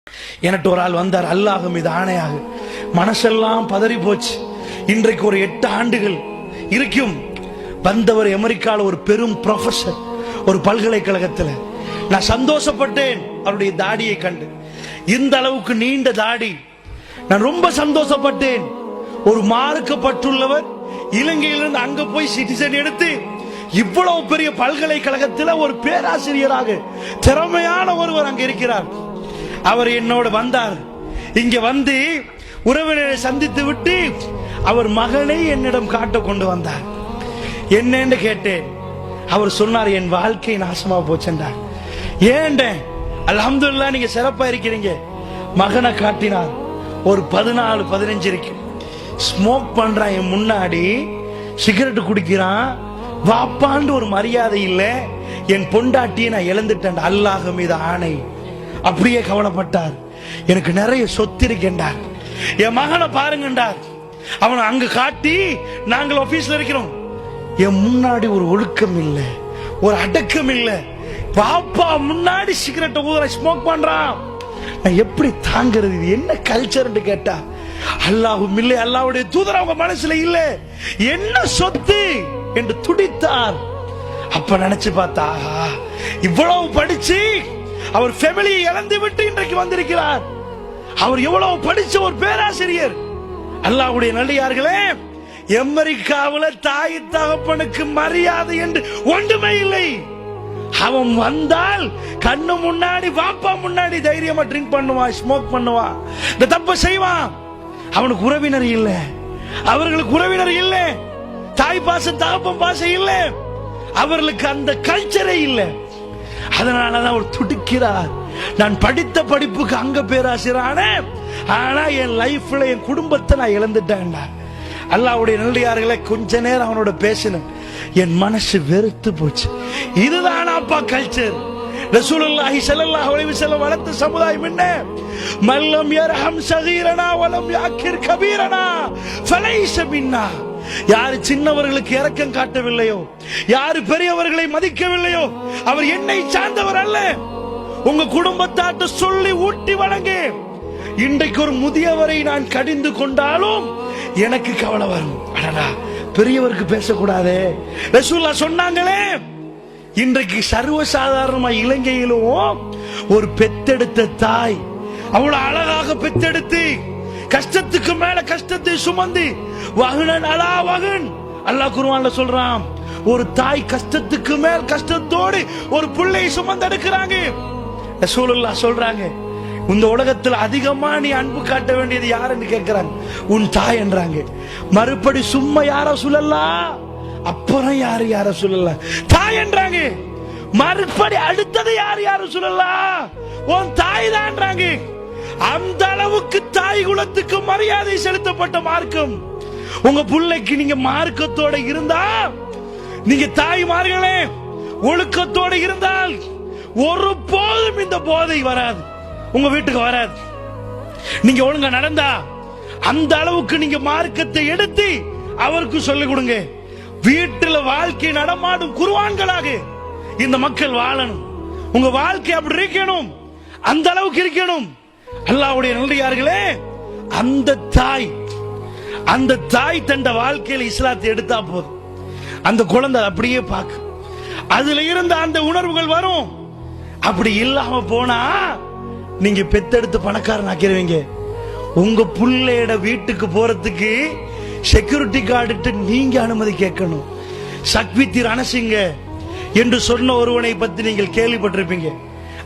எனக்கு ஒரு ஆள் வந்தார். அல்லாஹ் மீது ஆணையாக மனசெல்லாம் பதறி போச்சு. இன்றைக்கு ஒரு 8 ஆண்டுகள் இருக்கும். வந்தவர் அமெரிக்காவில் ஒரு பெரும் ப்ரொஃபசர், ஒரு பல்கலைக்கழகத்தில். நான் சந்தோஷப்பட்டேன் அவருடைய தாடியை கண்டு. இந்த அளவுக்கு நீண்ட தாடி. நான் ரொம்ப சந்தோஷப்பட்டேன். ஒரு மார்க்கப்பட்டுள்ளவர் இலங்கையிலிருந்து அங்க போய் சிட்டிசன் எடுத்து இவ்வளவு பெரிய பல்கலைக்கழகத்தில் ஒரு பேராசிரியராக திறமையான ஒருவர் அங்க இருக்கிறார். அவர் என்னோடு வந்தார். இங்க வந்து உறவினரை சந்தித்து விட்டு அவர் மகனை என்னிடம் காட்ட கொண்டு வந்தார். என்னன்னு கேட்டேன். அவர் சொன்னார், என் வாழ்க்கை நாசமா போச்சென்றார். ஏன்ட அல்ஹம்துலில்லாஹ் நீங்க சிறப்பா இருக்கிறீங்க. மகனை காட்டினார். ஒரு 14-15 இருக்கு. ஸ்மோக் பண்றான் என் முன்னாடி, சிகரெட் குடிக்கிறான். வாப்பாண்டு ஒரு மரியாதை இல்ல. என் பொண்டாட்டியை நான் இழந்துட்டேன். அல்லாஹ் மீது ஆணை. அப்படியே கவலைப்பட்டார். எனக்கு நிறைய சொத்து இருக்கின்றார். என் மகனை பாருங்கண்டார். அவனை அங்கு காட்டி நாங்கள் ஆபீஸ்ல இருக்கிறோம். என் முன்னாடி ஒரு ஒழுக்கம் இல்ல, ஒரு அடக்கம் இல்ல. பாப்பா முன்னாடி சிகரெட் ஊதுற, ஸ்மோக் பண்றான். நான் எப்படி தாங்கிறது? இது என்ன கல்ச்சர் கேட்டா, அல்லாஹ்வும் இல்லை, அல்லாஹ்வுடைய தூதர் அவங்க மனசுல இல்ல, என்ன சொத்து என்று துடித்தார். அப்ப நினைச்சு பார்த்தா, இவ்வளவு படிச்சு அவர் ஃபேமிலியை இழந்து விட்டு இன்றைக்கு வந்திருக்கிறார். அவர் எவ்வளவு படிச்ச ஒரு பேராசிரியர். அல்லாஹ்வுடைய நல்லடியார்களே, அமெரிக்காவில் தாய் தகப்பனுக்கு மரியாதை என்று ஒன்றுமே இல்லை. அவன் வந்தால் கண்ணு முன்னாடி, பாப்பா முன்னாடி தைரியமா ட்ரிங்க் பண்ணுவான், ஸ்மோக் பண்ணுவான், இந்த தப்ப செய்வான். அவனுக்கு உறவினர் இல்ல, அவர்களுக்கு உறவினர் இல்ல, தாய் பாசம் தகப்பன் பாசம் இல்ல, அவர்களுக்கு அந்த கல்ச்சரே இல்ல. அதனாலதான் அவர் துடிக்கிறார். நான் படித்த படிப்புக்கு அங்க பேராசிரியரான, ஆனா என் லைஃப்ல என் குடும்பத்தை நான் இழந்துட்டேன். அல்லாஹ்வுடைய நல்லடியார்களை கொஞ்ச நேரம் அவனோட பேசினேன். என் மனசு வெறுத்து போச்சு. இதுதான் அப்பா கல்ச்சர். ரசூலுல்லாஹி ஸல்லல்லாஹு அலைஹி வஸல்லம் வளர்த்த சமுதாயம் என்ன? மல்லம் யர்ஹம் ஸகீரனா வலம் யாக்கிர் கபீரனா ஃபலைஸ மின்னா. யாரு சின்னவர்களுக்கு இரக்கம் காட்டவில்லையோ, யாரு பெரியவர்களை மதிக்கவில்லையோ, அவர் என்னை சார்ந்தவர் அல்ல. உங்க குடும்பத்தாட்ட சொல்லி ஊட்டி வழங்கு. இன்றைக்கு ஒரு முதியவரை நான் கடிந்து கொண்டாலும் எனக்கு கவலை வரும். அடடா, பெரியவருக்கு பேசக்கூடாது. ரசூலுல்லாஹ் சொன்னாங்களே. இன்றைக்கு சர்வசாதாரணமா இலங்கையிலும் ஒரு பெத்தெடுத்த தாய் அவ்வளவு அழகாக பெத்தெடுத்து கஷ்டத்துக்கு மேல கஷ்டத்தை சுமந்து வகுனன் அலா வகுன், அல்லாஹ் குர்ஆன்ல சொல்றான். ஒரு தாய் கஷ்டத்துக்கு மேல் கஷ்டத்தோடு ஒரு பிள்ளையை சுமந்து எடுக்கிறாங்க. ரசூலுல்லாஹ் சொல்றாங்க, இந்த உலகத்தில் அதிகமா நீ அன்பு காட்ட வேண்டியது யாருன்னு கேட்கிறாங்க. உன் தாய் என்றாங்க. மறுபடி சும்மா யார சொல்லலாம், அப்புறம் யார சொல்லலாம், தாய் என்றாங்க. மறுபடி அடுத்தது யார சொல்லலாம், உன் தாய் தான்றாங்க. அந்த அளவுக்கு தாய் குலத்துக்கு மரியாதை செலுத்தப்பட்ட மார்க்கம். உங்க பிள்ளைக்கு நீங்க மார்க்கத்தோட இருந்தா, நீங்க தாய்மார்களே ஒழுக்கத்தோட இருந்தால் ஒரு போதும் இந்த போதை வராது, உங்க வீட்டுக்கு வராது. நீங்க ஒழுங்கா நடந்தா அந்த அளவுக்கு நீங்க மார்க்கத்தை எடுத்து அவருக்கு சொல்லிக் கொடுங்க. வீட்டுல வாழ்க்கை நடமாடும் குர்ஆன்களாக இந்த மக்கள் வாழணும். உங்க வாழ்க்கை அப்படி இருக்கணும், அந்த அளவுக்கு இருக்கணும். அல்லாஹ்வுடைய நல்லடியார்களே, அந்த தாய் தண்ட வாழ்க்கையில இஸ்லாத்தை எடுத்தா போதும். அந்த குழந்தை அப்படியே பார்க்க, அதுல இருந்த அந்த உணர்வுகள் வரும். அப்படி இல்லாம போனா நீங்க பெத்தெடுத்து பணக்காரன் ஆக்கிடுவீங்க. உங்க புள்ளையோட வீட்டுக்கு போறதுக்கு செக்யூரிட்டி கார்டு நீங்க அனுமதி கேட்கணும். சக்வித்தி ரணசிங்க என்று சொன்ன ஒருவனை பத்தி நீங்கள் கேள்விப்பட்டிருப்பீங்க.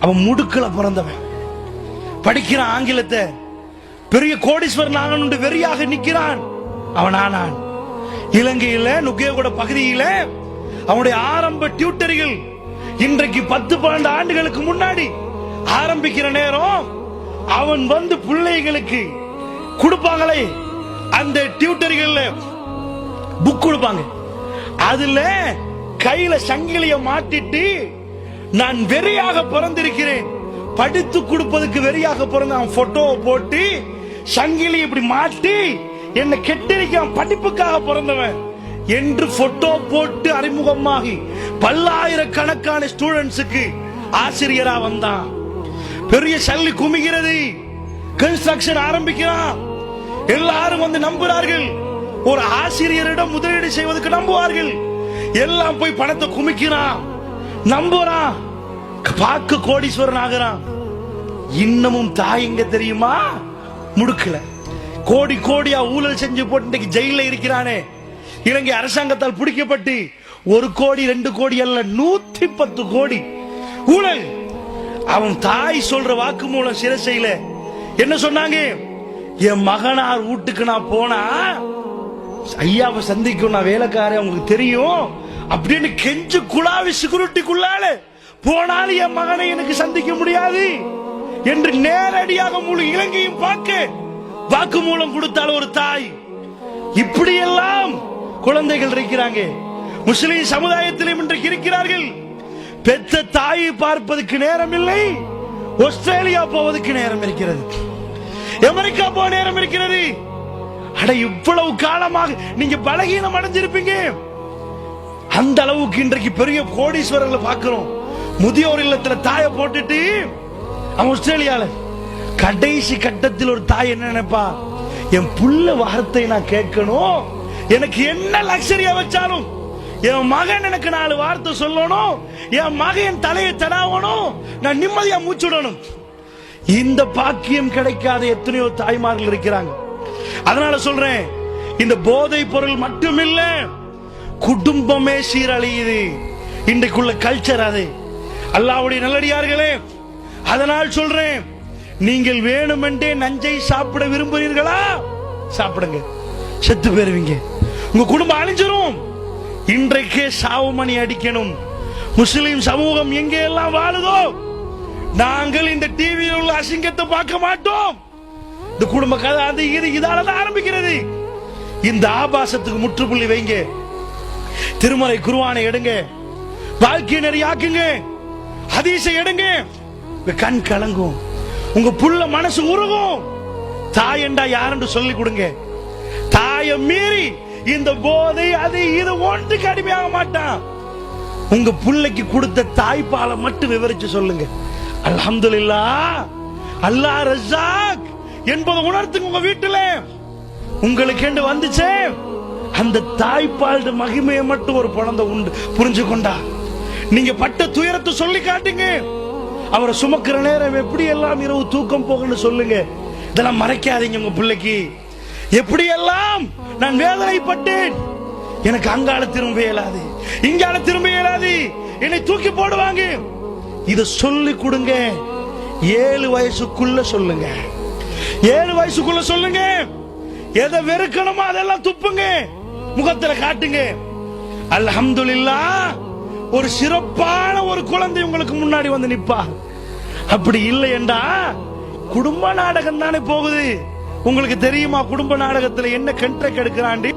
அவன் முடுக்கல பிறந்தவன், படிக்கிறான் ஆங்கிலத்தை, பெரிய கோடீஸ்வரன் ஆகணும் வெறியாக நிக்கிறான். அவன் ஆனான். இலங்கையில நுகேகொட பகுதியில அவனுடைய ஆரம்ப டியூட்டர்கள் இன்றைக்கு 10-12 ஆண்டுகளுக்கு முன்னாடி ஆரம்பிக்கிற நேரம் அவன் வந்து பிள்ளைகளுக்கு கொடுப்பாங்களே, அந்த டியூட்டர்கள் புக் கொடுப்பாங்க. அதுல கையில சங்கிலிய மாட்டிட்டு, நான் வெறியாக பிறந்திருக்கிறேன், படித்து கொடுப்பதற்கு வெறியாக பிறந்த அவன் போட்டோ போட்டு சங்கிலி இப்படி மாட்டி என்ன கெட்டிருக்கான், படிப்புக்காக பிறந்தவன் என்று போட்டோ போட்டு அறிமுகமாகி பல்லாயிரக்கணக்கான ஸ்டூடெண்ட்ஸுக்கு ஆசிரியரா வந்தான். பெரிய சல்லி குமிகிறது. கன்ஸ்ட்ரக்ஷன் ஆரம்பிக்கிறான். எல்லாரும் வந்து நம்புறார்கள். ஒரு ஆசிரியரிடம் முதலீடு செய்வதற்கு நம்புவார்கள். எல்லாம் போய் பணத்தை குமிக்கிறான், நம்புறான், பார்க்க கோடீஸ்வரன் ஆகிறான். இன்னமும் தாய் எங்க தெரியுமா? முடுக்கல. கோடி கோடியா ஊழல் செஞ்சு போட்டு இன்னைக்கு ஜெயில இருக்கிறானே, இலங்கை அரசாங்கத்தால் பிடிக்கப்பட்டு 1 கோடி 2 கோடி அல்ல 110 கோடி ஊழல். அவன் தாய் சொல்ற வாக்கு மூலம் சிறையில என்ன சொன்னாங்க? என் மகனார் வீட்டுக்கு நான் போனா ஐயாவை சந்திக்கும், நான் வேலைக்காரன் உங்களுக்கு தெரியும் அப்படின்னு கெஞ்சு குழாவி செக்யூரிட்டிக்குள்ளால போனாலும் என் மகனை எனக்கு சந்திக்க முடியாது என்று நேரடியாக முழு இலங்கையும் பார்க்க வாக்கு மூலம் கொடுத்தால் ஒரு தாய். இப்படியெல்லாம் குழந்தைகள் இருக்கிறாங்க. முஸ்லிம் சமுதாயத்திலும் இன்றைக்கு இருக்கிறார்கள். பெற்ற தாயை பார்ப்பதற்கு நேரம் இல்லை. ஆஸ்திரேலியா போவதற்கு நேரம் இருக்கிறது, அமெரிக்கா போக நேரம் இருக்கிறது. அட, இவ்வளவு காலமாக நீங்க பலகீனம் அடைஞ்சிருப்பீங்க. அந்த அளவுக்கு இன்றைக்கு பெரிய கோடீஸ்வரர்களை பார்க்கிறோம். முதியோர் இல்லத்துல தாயை போட்டுட்டு அவன் ஆஸ்திரேலியால கடைசி கட்டத்தில் ஒரு தாய் என்ன நினைப்பா? என் புள்ள வார்த்தை நான் கேட்கணும், எனக்கு என்ன லக்ஸரியா வச்சாலும் என் மகன் எனக்கு 4 வார்த்தை சொல்லணும், என் மகன் தலையை தடாவணும், நான் நிம்மதியா மூச்சுடணும். இந்த பாக்கியம் கிடைக்காத எத்தனையோ தாய்மார்கள் இருக்கிறாங்க. அதனால சொல்றேன், இந்த போதை பொருள் மட்டுமில்ல, குடும்பமே சீரழியுது. இன்றைக்குள்ள கல்ச்சர் அது. அல்லாஹ்வுடைய நல்லடியார்களே, அதனால் சொல்றேன், நீங்கள் வேணுமென்றே நஞ்சை சாப்பிட விரும்புகிறீர்களா? சாப்பிடுங்க, செத்து போயிருவீங்க, உங்க குடும்பம் அழிஞ்சிரும். இன்றைக்கே சாவு மணி அடிக்கணும். முஸ்லிம் சமூகம் எங்கே எல்லாம் வாழுதோ, நாங்கள் இந்த டிவியில் உள்ள அசிங்கத்தை பார்க்க மாட்டோம். இந்த குடும்ப கதை அது இது இதாலதான் ஆரம்பிக்கிறது. இந்த ஆபாசத்துக்கு முற்றுப்புள்ளி வைங்க. திருமறை குர்ஆனை எடுங்க, வாழ்க்கை நெறியாக்குங்க, ஹதீஸை எடுங்க. கண் கலங்கும், உங்க புள்ள மனசு உருகும். தாய் என்றா யாருன்னு சொல்லி கொடுங்க. தாயை மீறி இந்த போதை அது இது ஒன்றுக்கு அடிமையாக மாட்டான். உங்க பிள்ளைக்கு கொடுத்த தாய்ப்பாலை மட்டும் விவரிச்சு சொல்லுங்க. அல்ஹம்துலில்லாஹ், அல்லாஹ் ரஸாக் என்பதை உணர்த்துங்க. உங்க வீட்டுல உங்களுக்கு என்று வந்துச்சே, அந்த தாய்ப்பால் மகிமையை மட்டும் ஒரு குழந்தை உண்டு புரிஞ்சு கொண்டா. நீங்க பட்ட துயரத்தை சொல்லி காட்டுங்க. அவரை சுமக்கிற நேரம் எப்படி எல்லாம் இரவு தூக்கம் போகணும்னு சொல்லுங்க. இதெல்லாம் மறைக்காதீங்க. உங்க பிள்ளைக்கு எப்படி எல்லாம் நான் வேதனைப்பட்டேன், எனக்கு அங்கால திரும்ப இயலாது, இங்கால திரும்ப இயலாது, என்னை தூக்கி போடுவாங்க. இத சொல்லி கொடுங்க. 7 வயசுக்குள்ள சொல்லுங்க. 7 வயசுக்குள்ள சொல்லுங்க. எதை வெறுக்கணுமோ அதெல்லாம் துப்புங்க, முகத்துல காட்டுங்க. அல்ஹம்துலில்லாஹ், ஒரு சிறப்பான ஒரு குழந்தை உங்களுக்கு முன்னாடி வந்து நிப்பா. அப்படி இல்லை என்றா குடும்ப நாடகம் தானே போகுது. உங்களுக்கு தெரியுமா குடும்ப நாடகத்துல என்ன கண்ட்ராக்ட் எடுக்கிறாண்டி?